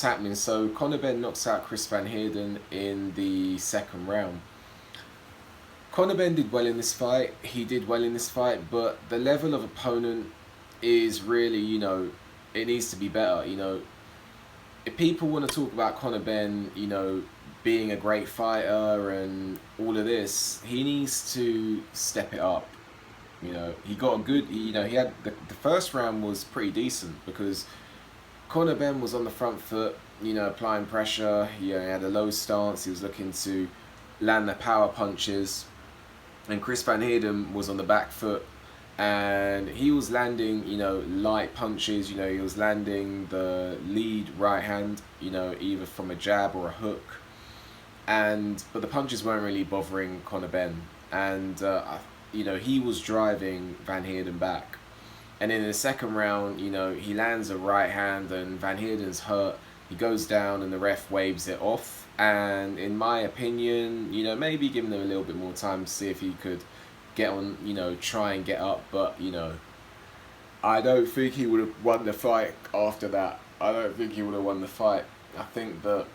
happening. So Conor Benn knocks out Chris Van Heerden in the second round. Conor Benn did well in this fight. He did well in this fight, but the level of opponent is really, it needs to be better. If people want to talk about Conor Benn, being a great fighter and all of this, he needs to step it up. He got a good, he had the first round was pretty decent because Conor Benn was on the front foot, applying pressure. He had a low stance. He was looking to land the power punches. And Chris Van Heerden was on the back foot and he was landing, light punches. He was landing the lead right hand, either from a jab or a hook. But the punches weren't really bothering Conor Benn. And, he was driving Van Heerden back. And in the second round, he lands a right hand and Van Heerden's hurt. He goes down and the ref waves it off. And in my opinion, maybe giving him a little bit more time to see if he could get on, try and get up. But, I don't think he would have won the fight after that. I don't think he would have won the fight. I think that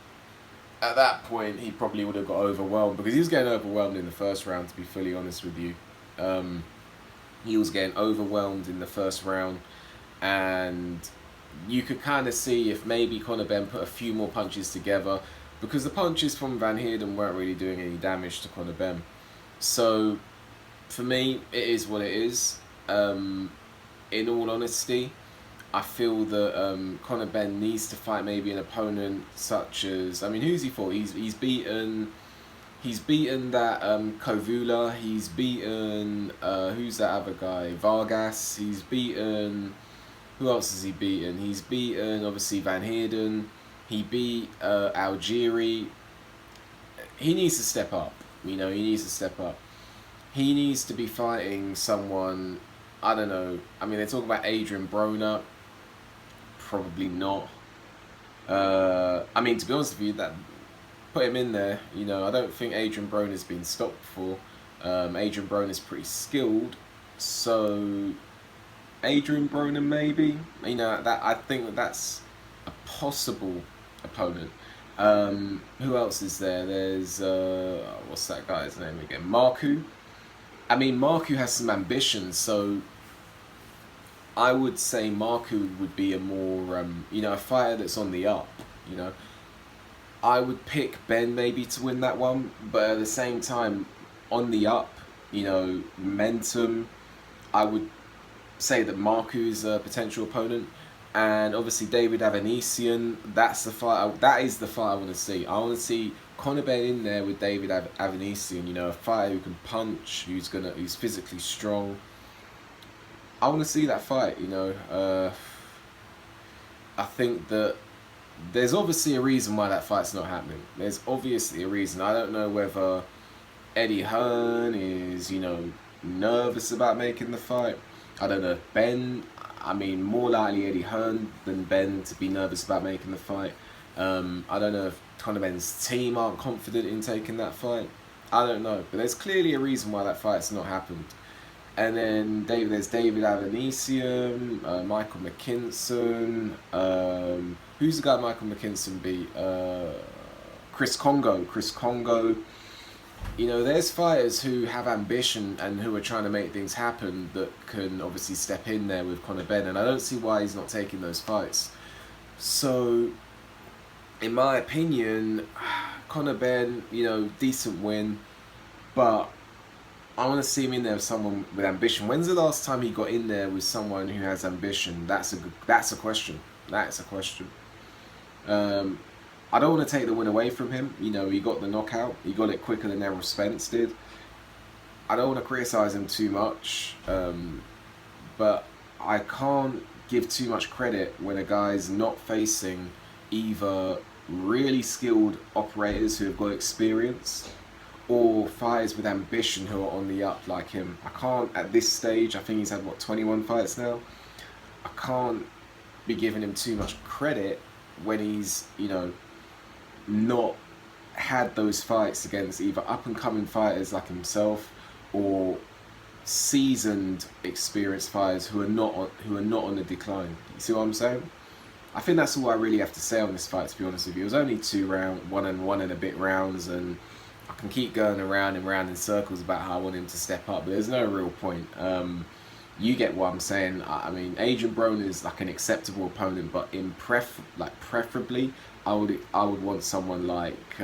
at that point, he probably would have got overwhelmed because he was getting overwhelmed in the first round, to be fully honest with you. He was getting overwhelmed in the first round, and you could kind of see if maybe Conor Benn put a few more punches together, because the punches from Van Heerden weren't really doing any damage to Conor Benn. So for me, it is what it is. In all honesty, I feel that Conor Benn needs to fight maybe an opponent such as, who's he fought? He's beaten that Kovula. He's beaten who's that other guy? Vargas. He's beaten, who else has he beaten? He's beaten obviously Van Heerden. He beat Algieri. He needs to step up. He needs to step up. He needs to be fighting someone. I don't know. They talk about Adrian Broner. Probably not. To be honest with you, that put him in there. I don't think Adrian Broner's been stopped before. Adrian Broner's pretty skilled, so Adrian Broner maybe. That I think that's a possible opponent. Who else is there? There's what's that guy's name again? Marku. Marku has some ambition, so I would say Marku would be a more a fighter that's on the up. I would pick Benn maybe to win that one, but at the same time, on the up, momentum, I would say that Marku is a potential opponent. And obviously David Avanesian, that is the fight I want to see. I want to see Conor Benn in there with David Avanesian, a fighter who can punch, who's physically strong. I want to see that fight, I think that there's obviously a reason why that fight's not happening. There's obviously a reason. I don't know whether Eddie Hearn is, nervous about making the fight. I don't know if Benn, more likely Eddie Hearn than Benn to be nervous about making the fight. I don't know if Conor Benn's team aren't confident in taking that fight. I don't know. But there's clearly a reason why that fight's not happened. And then there's David Avanesian, Michael McKinson. Who's the guy Michael McKinson beat? Chris Congo. There's fighters who have ambition and who are trying to make things happen that can obviously step in there with Conor Benn. And I don't see why he's not taking those fights. So, in my opinion, Conor Benn, decent win. But I want to see him in there with someone with ambition. When's the last time he got in there with someone who has ambition? That's a question. That's a question. I don't want to take the win away from him. He got the knockout. He got it quicker than Errol Spence did. I don't want to criticise him too much, but I can't give too much credit when a guy's not facing either really skilled operators who have got experience or fighters with ambition who are on the up like him. I can't, at this stage, I think he's had, 21 fights now? I can't be giving him too much credit when he's, not had those fights against either up-and-coming fighters like himself or seasoned, experienced fighters who are not on the decline. You see what I'm saying? I think that's all I really have to say on this fight, to be honest with you. It was only 1 and a bit rounds, and I can keep going around and round in circles about how I want him to step up, but there's no real point. You get what I'm saying. I mean, Adrian Broner is like an acceptable opponent, but preferably, I would want someone like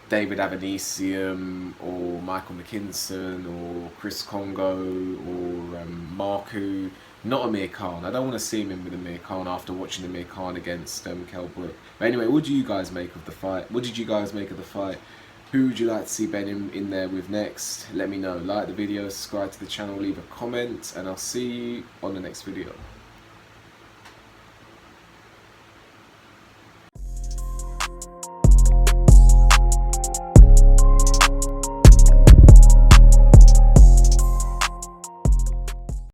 David Avanesium or Michael McKinson or Chris Congo or Marku. Not Amir Khan. I don't want to see him in with Amir Khan after watching Amir Khan against Kell Brook. But anyway, what do you guys make of the fight? What did you guys make of the fight? Who would you like to see Ben in there with next? Let me know. Like the video, subscribe to the channel, leave a comment, and I'll see you on the next video.